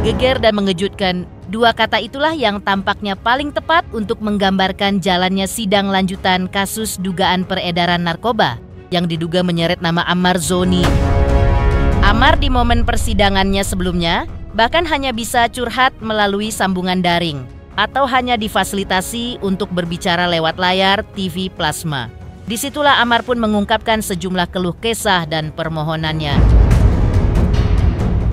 Geger dan mengejutkan, dua kata itulah yang tampaknya paling tepat untuk menggambarkan jalannya sidang lanjutan kasus dugaan peredaran narkoba yang diduga menyeret nama Ammar Zoni. Ammar di momen persidangannya sebelumnya bahkan hanya bisa curhat melalui sambungan daring atau hanya difasilitasi untuk berbicara lewat layar TV plasma. Disitulah Ammar pun mengungkapkan sejumlah keluh kesah dan permohonannya.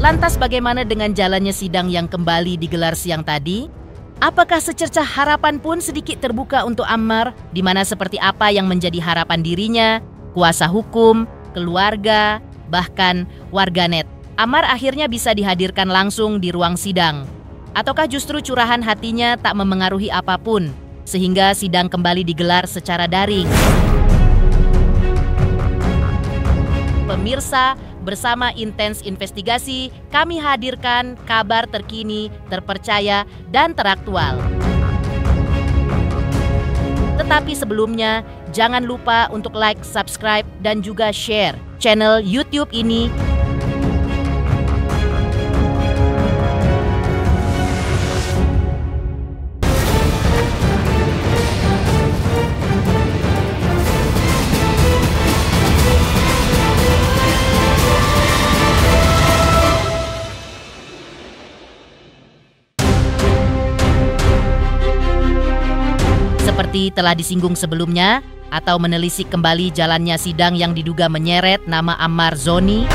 Lantas bagaimana dengan jalannya sidang yang kembali digelar siang tadi? Apakah secercah harapan pun sedikit terbuka untuk Ammar, di mana seperti apa yang menjadi harapan dirinya, kuasa hukum, keluarga, bahkan warganet? Ammar akhirnya bisa dihadirkan langsung di ruang sidang. Ataukah justru curahan hatinya tak memengaruhi apapun, sehingga sidang kembali digelar secara daring? Pemirsa, bersama Intens Investigasi, kami hadirkan kabar terkini, terpercaya, dan teraktual. Tetapi sebelumnya, jangan lupa untuk like, subscribe, dan juga share channel YouTube ini. Seperti telah disinggung sebelumnya, atau menelisik kembali jalannya sidang yang diduga menyeret nama Ammar Zoni.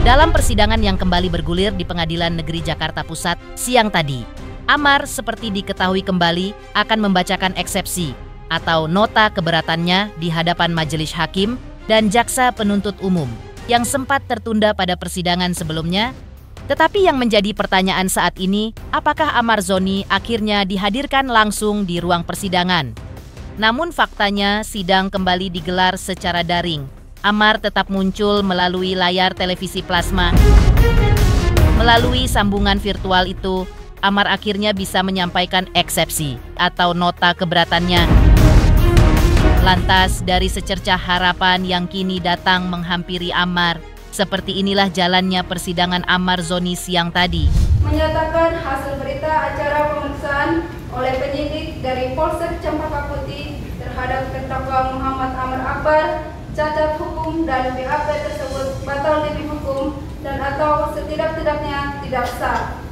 Dalam persidangan yang kembali bergulir di Pengadilan Negeri Jakarta Pusat siang tadi, Ammar seperti diketahui kembali akan membacakan eksepsi atau nota keberatannya di hadapan majelis hakim dan jaksa penuntut umum yang sempat tertunda pada persidangan sebelumnya. Tetapi yang menjadi pertanyaan saat ini, apakah Ammar Zoni akhirnya dihadirkan langsung di ruang persidangan? Namun faktanya sidang kembali digelar secara daring. Ammar tetap muncul melalui layar televisi plasma. Melalui sambungan virtual itu, Ammar akhirnya bisa menyampaikan eksepsi atau nota keberatannya. Lantas dari secercah harapan yang kini datang menghampiri Ammar, seperti inilah jalannya persidangan Ammar Zoni siang tadi. Menyatakan hasil berita acara pemeriksaan oleh penyidik dari Polsek Cempaka Putih terhadap terdakwa Muhammad Ammar Akbar cacat hukum dan BAP tersebut batal demi hukum dan atau setidak-tidaknya tidak sah.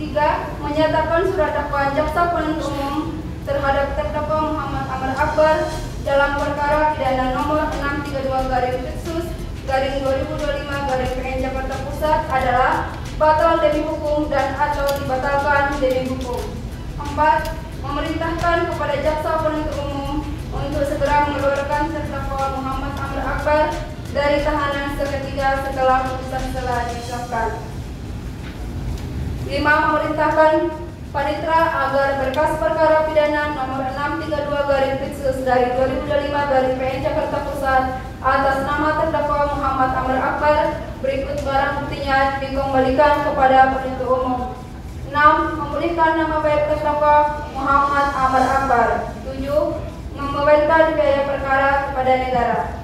3. Menyatakan surat dakwaan jaksa penuntut umum terhadap terdakwa Muhammad Ammar Akbar dalam perkara pidana nomor 632/2025/PN Jakarta Pusat adalah batal demi hukum dan atau dibatalkan demi hukum. 4. Memerintahkan kepada jaksa penuntut umum untuk segera mengeluarkan terdakwa Muhammad Ammar Akbar dari tahanan seketika setelah putusan telah diucapkan. 5. Memerintahkan Panitra agar berkas perkara pidana nomor 632/2025/PN Jakarta Pusat atas nama terdakwa Muhammad Ammar Akbar berikut barang buktinya dikembalikan kepada penuntut umum. 6. Memulihkan nama baik terdakwa Muhammad Ammar Akbar. 7. Membebankan biaya perkara kepada negara.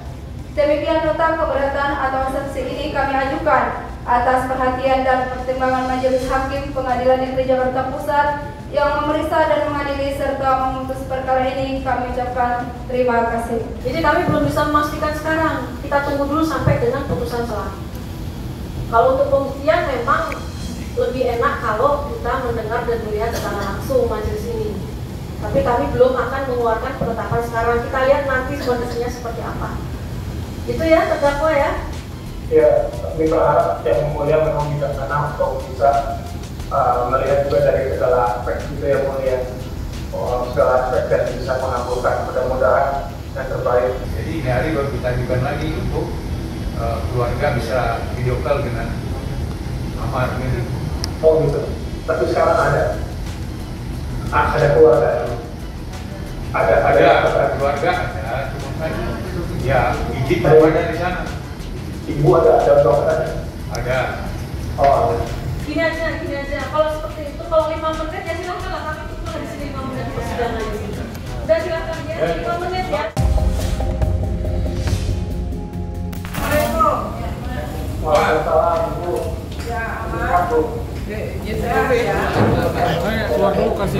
Demikian nota keberatan atau eksepsi ini kami ajukan atas perhatian dan pertimbangan Majelis Hakim Pengadilan Negeri Jakarta Pusat yang memeriksa dan mengadili serta memutus perkara ini. Kami ucapkan terima kasih. Jadi kami belum bisa memastikan sekarang. Kita tunggu dulu sampai dengan putusan selanjutnya. Kalau untuk pembuktian memang lebih enak kalau kita mendengar dan melihat secara langsung majelis ini. Tapi kami belum akan mengeluarkan penetapan sekarang. Kita lihat nanti kondisinya seperti apa. Itu ya terdakwa ya. Ya, kami berharap yang mulia memang bijaksana untuk bisa melihat juga dari segala aspek itu yang mulia, segala aspek dan bisa mengabulkan. Mudah-mudahan yang terbaik. Jadi ini hari baru kita ajukan lagi untuk keluarga bisa video call dengan Ammar gitu. Oh gitu. Tapi sekarang ada keluarga. Ada keluarga ada, cuma kan ya izin ada di sana. Ibu ada dokter Ada. Oh ada. Gini aja. Kalau seperti itu, kalau 5 menit ya silakan lah, kami tunggu di sini 5 menit persidangan ini. Udah silakan ya, 5 menit ya. Waalaikumsalam Bu. Ya, Ammar. Saya keluar dulu kasih.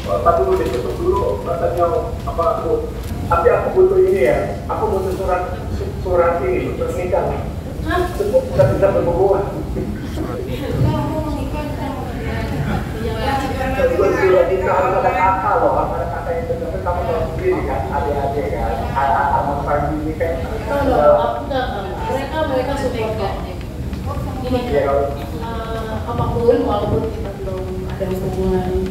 Tapi dulu ditutup dulu, katanya apa aku. Tapi aku butuh ini ya, aku butuh surat ini, pernikahan. Sebut kita bisa berhubungan. Surat kita harus ada kata loh, ada kata yang benar. Kamu tahu sendiri kan, adik-adik kan, anak pagi ini kan. Mereka support kok. Ini apapun walaupun kita belum ada hubungan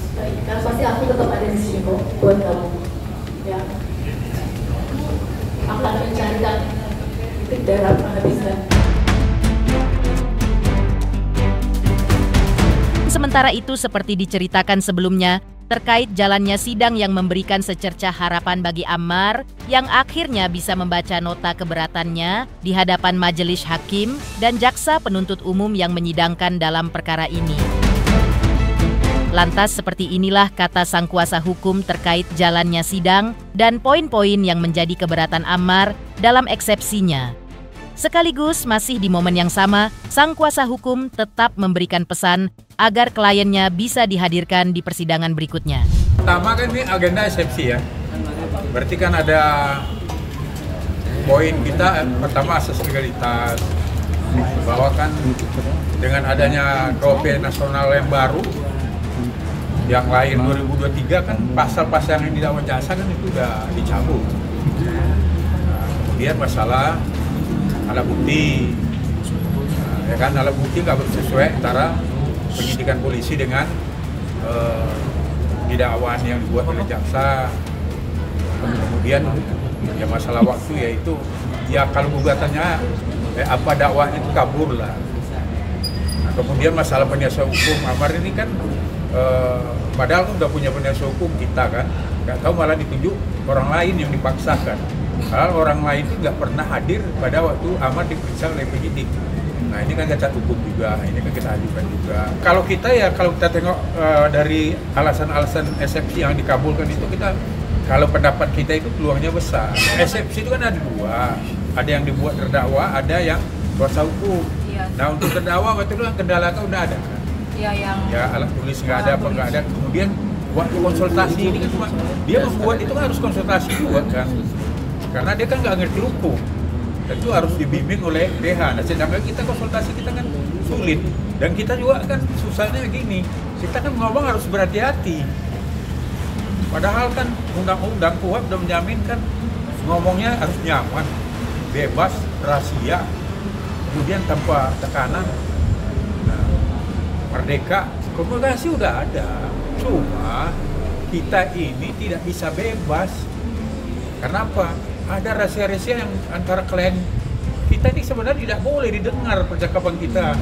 kan pasti aku tetap ada di sini kok buat kamu. Ya. Aku akan mencarikan titik darah penghabisan. Sementara itu, seperti diceritakan sebelumnya, terkait jalannya sidang yang memberikan secercah harapan bagi Ammar yang akhirnya bisa membaca nota keberatannya di hadapan majelis hakim dan jaksa penuntut umum yang menyidangkan dalam perkara ini. Lantas seperti inilah kata sang kuasa hukum terkait jalannya sidang dan poin-poin yang menjadi keberatan Ammar dalam eksepsinya. Sekaligus masih di momen yang sama, sang kuasa hukum tetap memberikan pesan agar kliennya bisa dihadirkan di persidangan berikutnya. Pertama kan ini agenda eksepsi ya. Berarti kan ada poin kita, pertama asas legalitas. Bahwa kan dengan adanya KUHP nasional yang baru, yang lain 2023 kan pasal-pasal yang tidak jasa kan itu udah dicabut. Kemudian masalah alat bukti, ya kan alat bukti nggak sesuai antara penyidikan polisi dengan dakwaan yang dibuat oleh jaksa. Kemudian ya masalah waktu yaitu ya kalau gugatannya apa dakwaan itu kabur lah. Nah, kemudian masalah penasihat hukum Ammar ini kan padahal udah punya penasihat hukum kita kan, nggak tahu malah ditunjuk orang lain yang dipaksakan. Padahal orang lain itu nggak pernah hadir pada waktu Ammar diperiksa oleh penyidik. Nah ini kan cacat hukum juga, ini kan kita ajukan juga. Kalau kita tengok dari alasan-alasan eksepsi yang dikabulkan itu kalau pendapat kita itu peluangnya besar. Eksepsi itu kan ada dua, ada yang dibuat terdakwa, ada yang kuasa hukum. Iya. Nah untuk terdakwa waktu itu kendala kan udah ada kan? Iya yang. Ya alat tulis nggak ada apa nggak ada. Kemudian waktu konsultasi ini kan cuma dia membuat itu kan harus konsultasi juga kan? Karena dia kan nggak ngerti hukum. Tentu harus dibimbing oleh DH. Nah, sedangkan kita konsultasi kita kan sulit. Dan kita juga kan susahnya gini, kita kan ngomong harus berhati-hati. Padahal kan undang-undang KUHP sudah menjaminkan ngomongnya harus nyaman, bebas, rahasia, kemudian tanpa tekanan. Nah, merdeka, komunikasi udah ada. Cuma kita ini tidak bisa bebas. Kenapa? Ada rahasia-rahasia yang antara klien kita ini sebenarnya tidak boleh didengar percakapan kita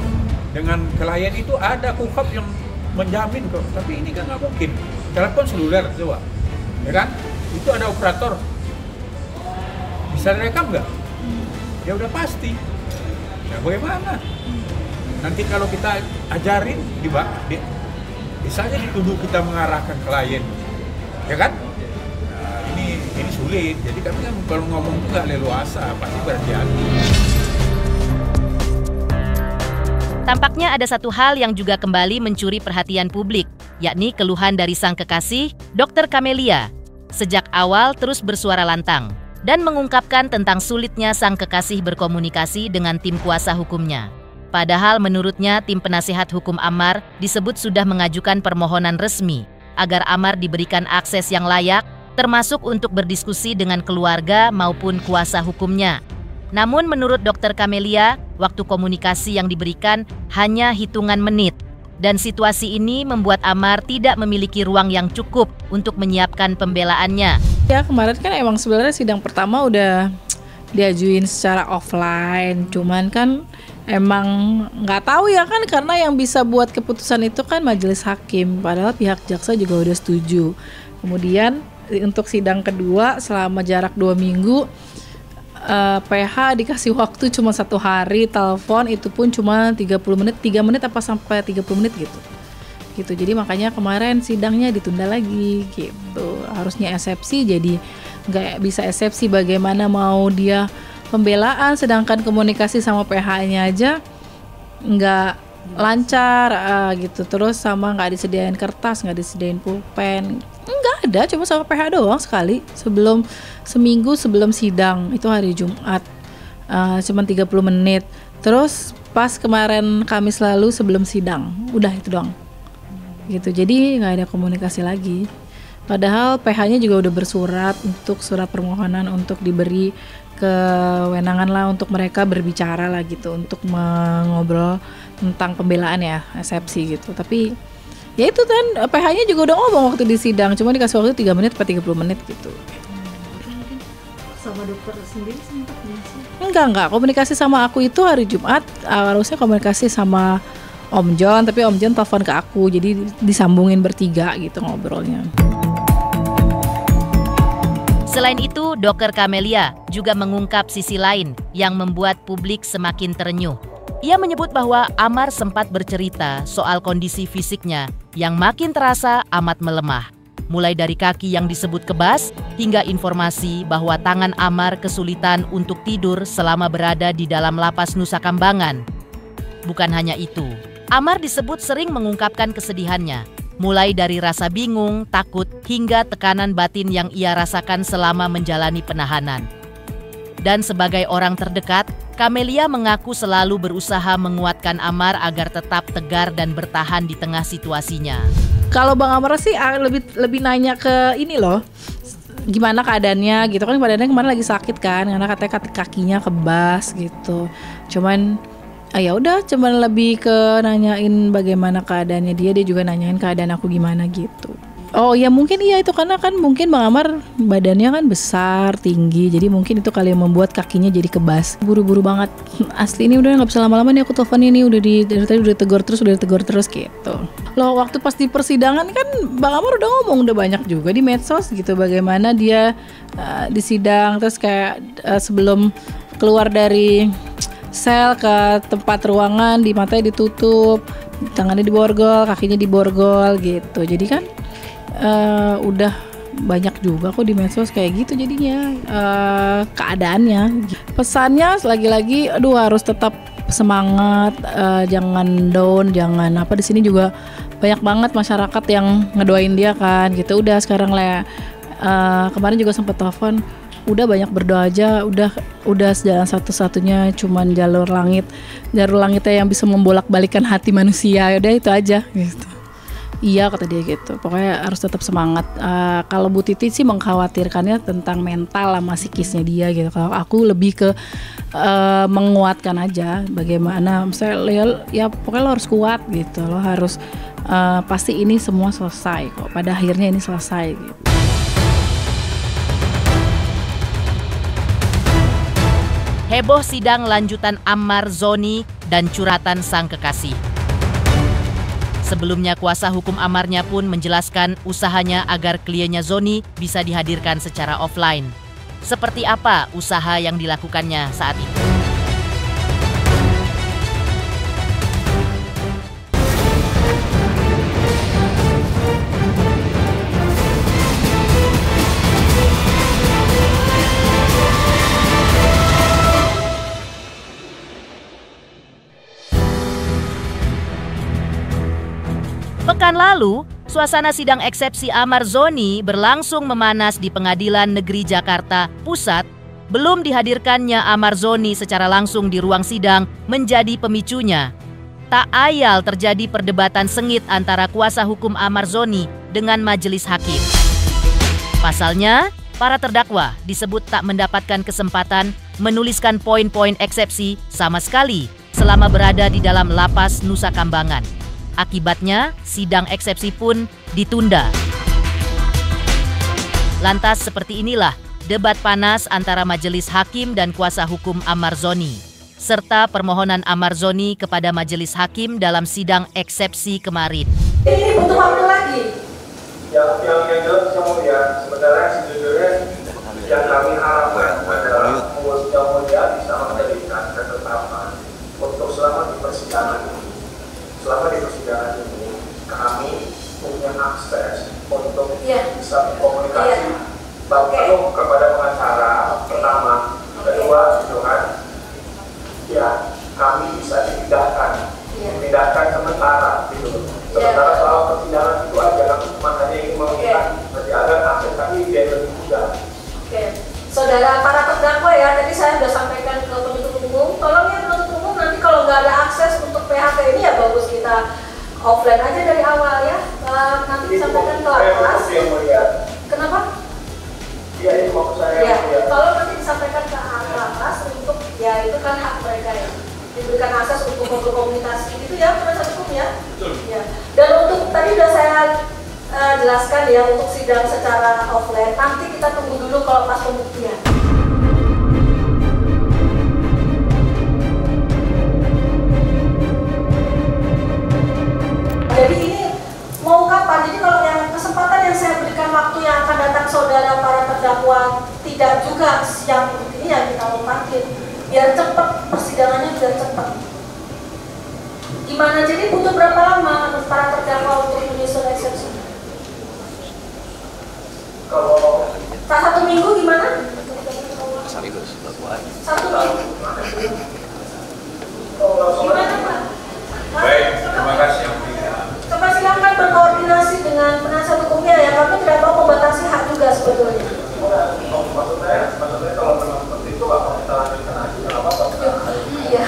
dengan klien itu. Ada KUHP yang menjamin kok, tapi ini kan nggak mungkin. Telepon seluler coba, ya kan? Itu ada operator, bisa direkam nggak? Ya udah pasti. Nah bagaimana? Nanti kalau kita ajarin, bisa aja dituduh kita mengarahkan klien, ya kan? Ini sulit, jadi kami kan kalau ngomong itu nggak leluasa, pasti berhati-hati. Tampaknya ada satu hal yang juga kembali mencuri perhatian publik, yakni keluhan dari sang kekasih, Dr. Camelia. Sejak awal terus bersuara lantang dan mengungkapkan tentang sulitnya sang kekasih berkomunikasi dengan tim kuasa hukumnya. Padahal menurutnya tim penasihat hukum Ammar disebut sudah mengajukan permohonan resmi agar Ammar diberikan akses yang layak, termasuk untuk berdiskusi dengan keluarga maupun kuasa hukumnya. Namun menurut Dr. Camelia, waktu komunikasi yang diberikan hanya hitungan menit. Dan situasi ini membuat Ammar tidak memiliki ruang yang cukup untuk menyiapkan pembelaannya. Ya kemarin kan emang sebenarnya sidang pertama udah diajuin secara offline. Cuman kan emang nggak tahu ya kan, karena yang bisa buat keputusan itu kan majelis hakim. Padahal pihak jaksa juga udah setuju. Kemudian untuk sidang kedua selama jarak 2 minggu PH dikasih waktu cuma 1 hari, telepon itu pun cuma 30 menit, 3 menit apa sampai 30 menit gitu. Jadi makanya kemarin sidangnya ditunda lagi gitu. Harusnya eksepsi jadi nggak bisa eksepsi, bagaimana mau dia pembelaan, sedangkan komunikasi sama PH-nya aja nggak lancar gitu. Terus sama nggak disediain kertas, nggak disediain pulpen, nggak ada, cuma sama PH doang sekali seminggu sebelum sidang, itu hari Jumat, cuma 30 menit. Terus pas kemarin Kamis lalu sebelum sidang, udah itu doang gitu. Jadi nggak ada komunikasi lagi. Padahal PH-nya juga udah bersurat untuk surat permohonan untuk diberi kewenangan lah untuk mereka berbicara lah gitu, untuk mengobrol tentang pembelaan ya, eksepsi gitu. Tapi ya itu kan PH-nya juga udah ngomong waktu di sidang, cuma dikasih waktu 3 menit atau 30 menit gitu. Sama dokter sendiri sempat sih? Enggak, komunikasi sama aku itu hari Jumat, harusnya komunikasi sama Om John, tapi Om John telepon ke aku, jadi disambungin bertiga gitu ngobrolnya. Selain itu, Dr. Camelia juga mengungkap sisi lain yang membuat publik semakin terenyuh. Ia menyebut bahwa Amar sempat bercerita soal kondisi fisiknya yang makin terasa amat melemah. Mulai dari kaki yang disebut kebas, hingga informasi bahwa tangan Amar kesulitan untuk tidur selama berada di dalam lapas Nusa Kambangan. Bukan hanya itu, Amar disebut sering mengungkapkan kesedihannya, mulai dari rasa bingung, takut, hingga tekanan batin yang ia rasakan selama menjalani penahanan. Dan sebagai orang terdekat, Camelia mengaku selalu berusaha menguatkan Amar agar tetap tegar dan bertahan di tengah situasinya. Kalau Bang Amar sih lebih nanya ke ini loh, gimana keadaannya gitu kan, badannya kemarin lagi sakit kan, karena katanya kakinya kebas gitu. Cuman ya udah, cuman lebih ke nanyain bagaimana keadaannya dia juga nanyain keadaan aku gimana gitu. Oh ya mungkin iya itu, karena kan mungkin Bang Amar badannya kan besar, tinggi, jadi mungkin itu kali yang membuat kakinya jadi kebas. Buru-buru banget, asli ini udah nggak bisa lama-lama nih aku telepon ini, dari tadi udah tegur terus gitu. Loh waktu pas di persidangan kan Bang Amar udah ngomong udah banyak juga di medsos gitu, bagaimana dia di sidang, terus kayak sebelum keluar dari sel ke tempat ruangan, di matanya ditutup, tangannya diborgol, kakinya diborgol gitu. Jadi kan udah banyak juga kok di medsos kayak gitu jadinya keadaannya. Pesannya lagi-lagi, aduh harus tetap semangat, jangan down, jangan apa. Di sini juga banyak banget masyarakat yang ngedoain dia kan gitu. Udah sekarang lah, kemarin juga sempat telepon, udah banyak berdoa aja, udah jalan satu-satunya cuman jalur langitnya yang bisa membolak-balikan hati manusia, udah itu aja gitu. Iya kata dia gitu, pokoknya harus tetap semangat. Kalau Bu Titi sih mengkhawatirkannya tentang mental sama psikisnya dia gitu. Kalau aku lebih ke menguatkan aja, bagaimana misalnya ya pokoknya lo harus kuat gitu, lo harus pasti ini semua selesai kok, pada akhirnya ini selesai gitu. Heboh sidang lanjutan Ammar Zoni dan curhatan sang kekasih. Sebelumnya kuasa hukum Ammarnya pun menjelaskan usahanya agar kliennya Zoni bisa dihadirkan secara offline. Seperti apa usaha yang dilakukannya saat itu? Pekan lalu, suasana sidang eksepsi Ammar Zoni berlangsung memanas di Pengadilan Negeri Jakarta Pusat. Belum dihadirkannya Ammar Zoni secara langsung di ruang sidang menjadi pemicunya. Tak ayal terjadi perdebatan sengit antara kuasa hukum Ammar Zoni dengan majelis hakim. Pasalnya, para terdakwa disebut tak mendapatkan kesempatan menuliskan poin-poin eksepsi sama sekali selama berada di dalam lapas Nusa Kambangan. Akibatnya, sidang eksepsi pun ditunda. Lantas seperti inilah debat panas antara majelis hakim dan kuasa hukum Ammar Zoni, serta permohonan Ammar Zoni kepada majelis hakim dalam sidang eksepsi kemarin. Ini butuh waktu lagi. Yang jelas kemudian sebenarnya sejujurnya yang kami harapkan adalah mudah-mudahan bisa memberikan ketetapan untuk selama di persidangan ini. Selama di persidangan ini, kami punya akses untuk bisa komunikasi baik kepada pengacara pertama, kedua juga saudara para terdakwa ya, tadi saya sudah sampaikan ke penuntut umum, tolong ya penuntut umum nanti kalau nggak ada akses untuk PHK ini ya bagus kita offline aja dari awal ya. Nanti disampaikan ke lapas. Kenapa? Iya, itu maksud saya. Ya, kalau nanti disampaikan ke lapas untuk ya itu kan hak mereka ya, diberikan akses untuk berkomunikasi itu ya penasihat hukum ya. Betul. Ya. Dan untuk tadi sudah saya jelaskan ya untuk sidang secara offline, nanti kita tunggu dulu kalau pas pembuktian. Jadi ini mau kapan? Jadi kalau yang kesempatan yang saya berikan waktu yang akan datang saudara para terdakwa tidak juga siang ini ya kita lompatin biar cepat persidangannya biar cepat. Gimana? Jadi butuh berapa lama para terdakwa untuk menyusun eksepsi? Kalau Satu minggu gimana? Satu minggu. Gimana Pak? Baik, terima kasih. Coba silakan berkoordinasi dengan penasihat hukumnya ya, kami tidak mau membatasi hak juga sebetulnya. maksud saya kalau memang seperti itu apa kita lanjutkan aja nggak apa-apa. Iya.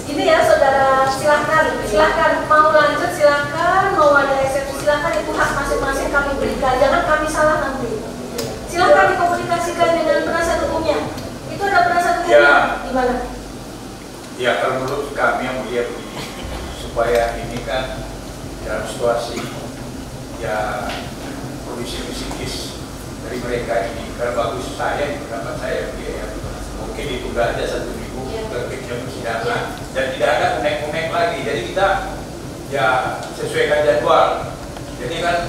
Ini ya saudara, silahkan mau lanjut silahkan, mau ada eksepsi silahkan, itu hak masing-masing kami berikan, jangan kami salah nanti. Silahkan dikomunikasikan dengan penasihat hukumnya. Itu ada penasihat hukumnya Ya. di mana? Ya, kalau menurut kami yang melihat ini, supaya ini kan dalam situasi ya kondisi psikis dari mereka ini, kalau bagus saya di pendapat saya ya mungkin ditunda aja 1 minggu ke persidangan dan tidak ada unek-unek lagi. Jadi kita ya sesuaikan jadwal. Jadi kan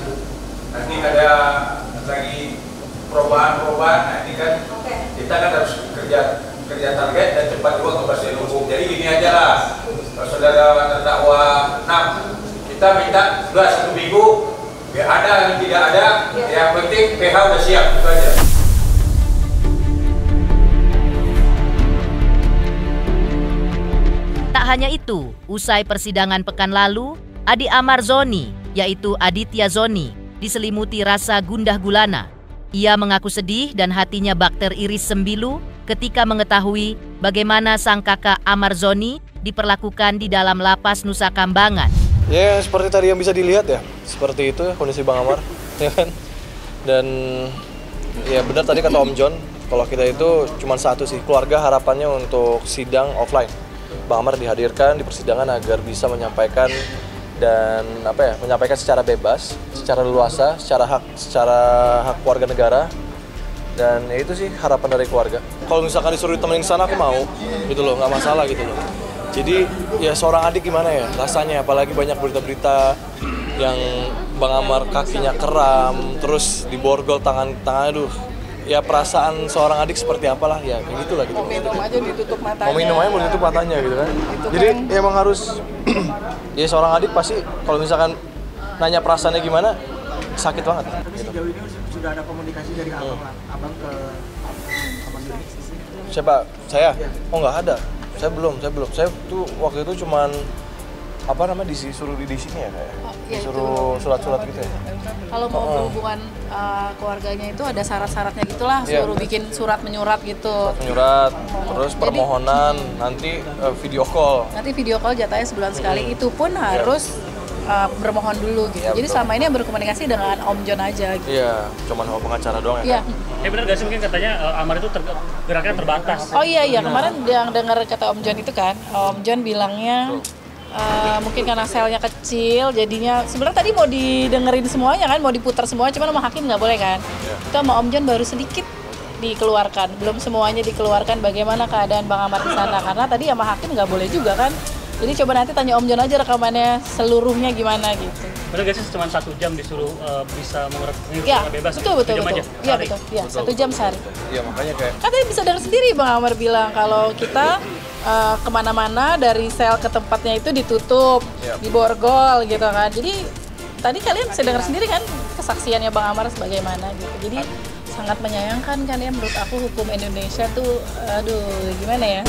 nanti ada lagi perubahan-perubahan, nah ini kan kita kan harus kerja target dan cepat juga ke kepastian hukum. Jadi gini aja lah, kalau saudara terdakwa 6, kita minta sudah 1 minggu, biar ada yang tidak ada, yang penting PH udah siap, itu aja. Tak hanya itu, usai persidangan pekan lalu, adik Amar Zoni, yaitu Aditya Zoni, diselimuti rasa gundah gulana. Ia mengaku sedih dan hatinya bak teriris sembilu ketika mengetahui bagaimana sang kakak Amar Zoni diperlakukan di dalam lapas Nusa Kambangan. Ya seperti tadi yang bisa dilihat ya, seperti itu ya kondisi Bang Amar, ya kan. Dan ya benar tadi kata Om John, kalau kita itu cuma satu sih, keluarga harapannya untuk sidang offline. Bang Amar dihadirkan di persidangan agar bisa menyampaikan dan menyampaikan secara bebas, secara leluasa, secara hak warga negara. Dan ya itu sih harapan dari keluarga. Kalau misalkan disuruh ditemenin ke sana aku mau, gitu loh, nggak masalah gitu loh. Jadi ya seorang adik gimana ya rasanya, apalagi banyak berita-berita yang Bang Amar kakinya kram, terus diborgol tangannya, aduh. Ya perasaan seorang adik seperti apalah ya, kayak gitulah gitu. Mau minum aja ditutup matanya. Mau minum aja mau ditutup matanya gitu kan. Itu jadi kan. emang harus ya seorang adik pasti kalau misalkan nanya perasaannya gimana sakit banget. Tapi sejauh ini sudah ada komunikasi dari abang ke abang ini? Siapa? Saya? Oh nggak ada. Saya belum. Saya tuh waktu itu cuman disuruh di sini ya kayak. Disuruh surat-surat gitu ya. Kalau mau berhubungan keluarganya itu ada syarat-syaratnya gitulah, suruh bikin surat menyurat gitu. Menyurat, terus permohonan, nanti video call. Nanti video call jatahnya sebulan sekali, itu pun harus bermohon dulu gitu. Ya, jadi betul. selama ini berkomunikasi dengan Om John aja gitu. Iya, cuman pengacara doang ya. Iya. Benar gak sih mungkin katanya Amar itu geraknya terbatas? Oh iya, kemarin yang dengar kata Om John itu kan, Om John bilangnya mungkin karena selnya kecil, jadinya sebenarnya tadi mau didengerin semuanya kan, mau diputar semua, cuman sama hakim nggak boleh kan. Itu sama Om John baru sedikit dikeluarkan, belum semuanya dikeluarkan bagaimana keadaan Bang Amar di sana, karena tadi sama hakim nggak boleh juga kan. Jadi coba nanti tanya Om John aja rekamannya seluruhnya gimana gitu. Benar gak sih cuma 1 jam disuruh bisa mengurus Ya, bebas? betul. Aja, Iya betul. Iya, 1 jam sehari. Iya makanya kayak. Katanya bisa dengar sendiri Bang Amar bilang kalau kita kemana-mana dari sel ke tempatnya itu ditutup, diborgol gitu kan. Jadi tadi kalian bisa dengar sendiri kan kesaksiannya Bang Amar sebagaimana gitu. Jadi sangat menyayangkan kan ya, menurut aku hukum Indonesia tuh aduh gimana ya.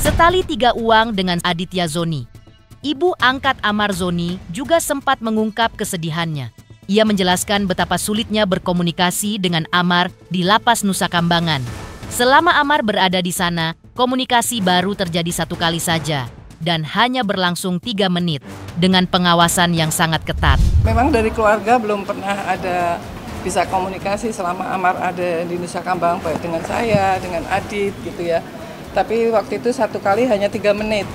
Setali 3 uang dengan Aditya Zoni, ibu angkat Amar Zoni juga sempat mengungkap kesedihannya. Ia menjelaskan betapa sulitnya berkomunikasi dengan Amar di Lapas Nusa Kambangan. Selama Amar berada di sana, komunikasi baru terjadi 1 kali saja dan hanya berlangsung 3 menit dengan pengawasan yang sangat ketat. Memang dari keluarga belum pernah ada bisa komunikasi selama Amar ada di Nusa Kambangan, baik dengan saya, dengan Adit gitu ya. Tapi waktu itu 1 kali hanya 3 menit.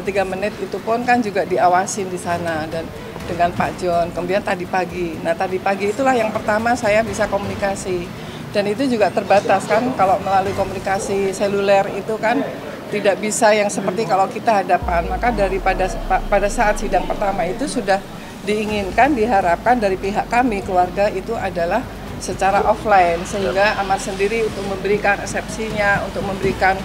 3 menit itu pun kan juga diawasin di sana dan dengan Pak John. Kemudian tadi pagi. Nah tadi pagi itulah yang pertama saya bisa komunikasi. Dan itu juga terbatas kan kalau melalui komunikasi seluler itu kan tidak bisa yang seperti kalau kita hadapan. Maka pada saat sidang pertama itu sudah diinginkan, diharapkan dari pihak kami keluarga itu adalah secara offline sehingga Amar sendiri untuk memberikan eksepsinya, untuk memberikan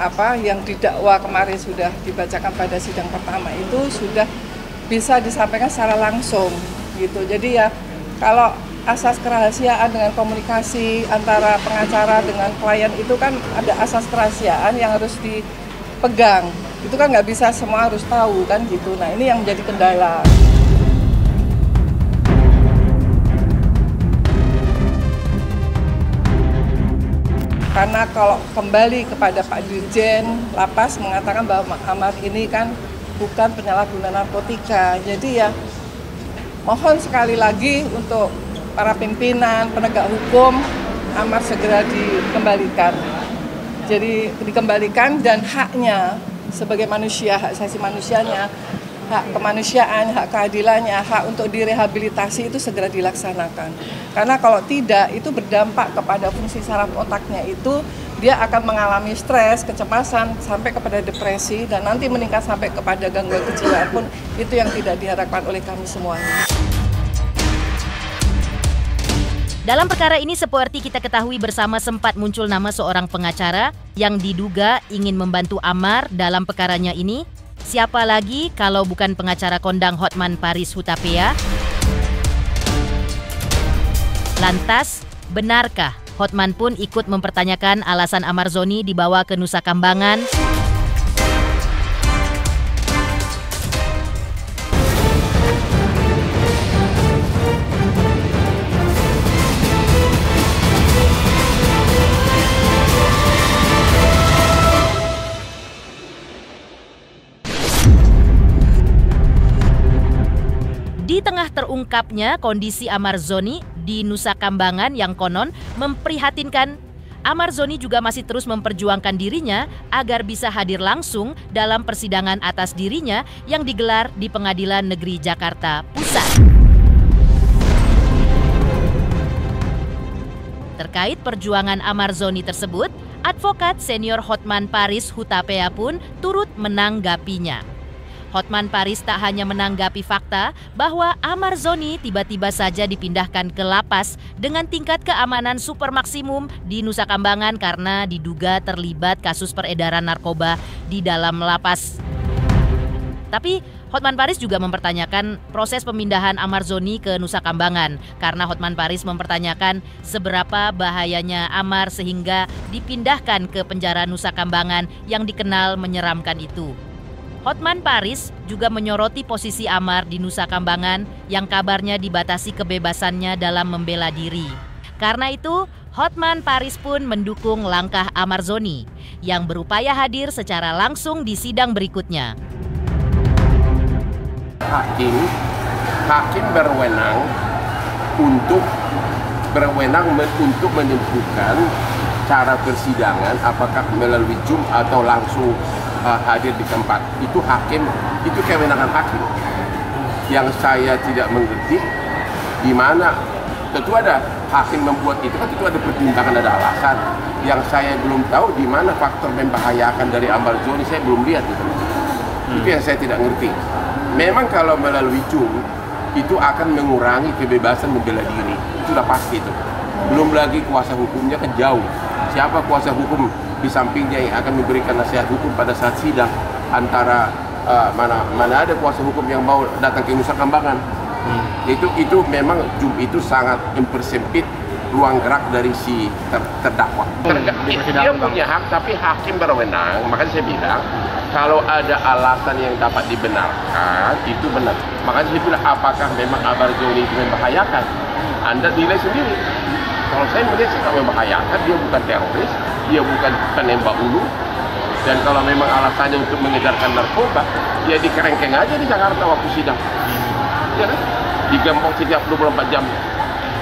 apa yang didakwa kemarin sudah dibacakan pada sidang pertama itu sudah bisa disampaikan secara langsung gitu. Jadi ya kalau asas kerahasiaan dengan komunikasi antara pengacara dengan klien itu kan ada asas kerahasiaan yang harus dipegang. Itu kan nggak bisa semua harus tahu kan gitu. Nah ini yang menjadi kendala. Karena kalau kembali kepada Pak Dirjen Lapas mengatakan bahwa Amar ini kan bukan penyalahguna narkotika. Jadi ya mohon sekali lagi untuk para pimpinan, penegak hukum, Amar segera dikembalikan. Jadi dikembalikan dan haknya sebagai manusia, hak asasi manusianya, hak kemanusiaan, hak keadilannya, hak untuk direhabilitasi itu segera dilaksanakan. Karena kalau tidak, itu berdampak kepada fungsi saraf otaknya itu, dia akan mengalami stres, kecemasan, sampai kepada depresi, dan nanti meningkat sampai kepada gangguan kejiwaan pun, itu yang tidak diharapkan oleh kami semuanya. Dalam perkara ini seperti kita ketahui bersama sempat muncul nama seorang pengacara yang diduga ingin membantu Amar dalam perkaranya ini. Siapa lagi kalau bukan pengacara kondang Hotman Paris Hutapea? Lantas, benarkah Hotman pun ikut mempertanyakan alasan Amar Zoni dibawa ke Nusa Kambangan? Di tengah terungkapnya kondisi Amar Zoni di Nusa Kambangan yang konon memprihatinkan, Amar Zoni juga masih terus memperjuangkan dirinya agar bisa hadir langsung dalam persidangan atas dirinya yang digelar di Pengadilan Negeri Jakarta Pusat. Terkait perjuangan Amar Zoni tersebut, advokat senior Hotman Paris Hutapea pun turut menanggapinya. Hotman Paris tak hanya menanggapi fakta bahwa Amar Zoni tiba-tiba saja dipindahkan ke lapas dengan tingkat keamanan super maksimum di Nusa Kambangan karena diduga terlibat kasus peredaran narkoba di dalam lapas. Tapi Hotman Paris juga mempertanyakan proses pemindahan Amar Zoni ke Nusa Kambangan karena Hotman Paris mempertanyakan seberapa bahayanya Amar sehingga dipindahkan ke penjara Nusa Kambangan yang dikenal menyeramkan itu. Hotman Paris juga menyoroti posisi Amar di Nusa Kambangan yang kabarnya dibatasi kebebasannya dalam membela diri. Karena itu, Hotman Paris pun mendukung langkah Amar Zoni yang berupaya hadir secara langsung di sidang berikutnya. Hakim berwenang untuk menentukan cara persidangan apakah melalui Zoom atau langsung hadir di tempat. Itu hakim, itu kewenangan hakim. Yang saya tidak mengerti di mana tentu ada hakim membuat itu kan tentu ada pertimbangan, ada alasan. Yang saya belum tahu di mana faktor membahayakan dari Amar Zoni, saya belum lihat itu. Itu yang saya tidak ngerti. Memang kalau melalui Zoom itu akan mengurangi kebebasan membela diri. Itu sudah pasti itu. Belum lagi kuasa hukumnya kan jauh. Siapa kuasa hukum di sampingnya yang akan memberikan nasihat hukum pada saat sidang antara mana ada kuasa hukum yang mau datang ke Nusa Kambangan. Itu memang Zoom itu sangat mempersempit ruang gerak dari si terdakwa. Dia punya hak, tapi hakim berwenang. Makanya saya bilang, kalau ada alasan yang dapat dibenarkan, itu benar. Makanya saya bilang, apakah memang Amar Zoni itu membahayakan? Anda nilai sendiri. Kalau saya melihat sih nggak membahayakan, dia bukan teroris, dia bukan penembak ulu. Dan kalau memang alasannya untuk mengedarkan narkoba, ya dikerengkeng aja di Jakarta waktu sidang. Ya kan? Digembok setiap 24 jam.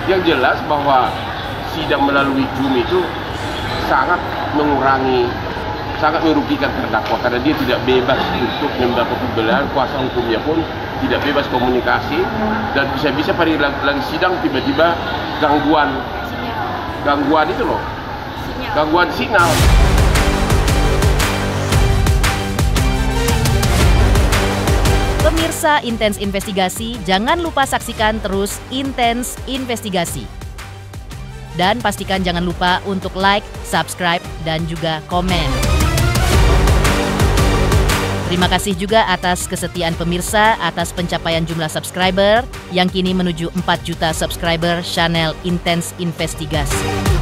Yang jelas bahwa sidang melalui Zoom itu sangat mengurangi, sangat merugikan terdakwa karena dia tidak bebas untuk mendapat pembelaan, kuasa hukumnya pun tidak bebas komunikasi, dan bisa-bisa pada lagi sidang tiba-tiba gangguan itu loh, gangguan sinyal. Pemirsa Intens Investigasi, jangan lupa saksikan terus Intens Investigasi. Dan pastikan jangan lupa untuk like, subscribe, dan juga komen. Terima kasih juga atas kesetiaan pemirsa, atas pencapaian jumlah subscriber yang kini menuju 4 juta subscriber channel Intens Investigasi.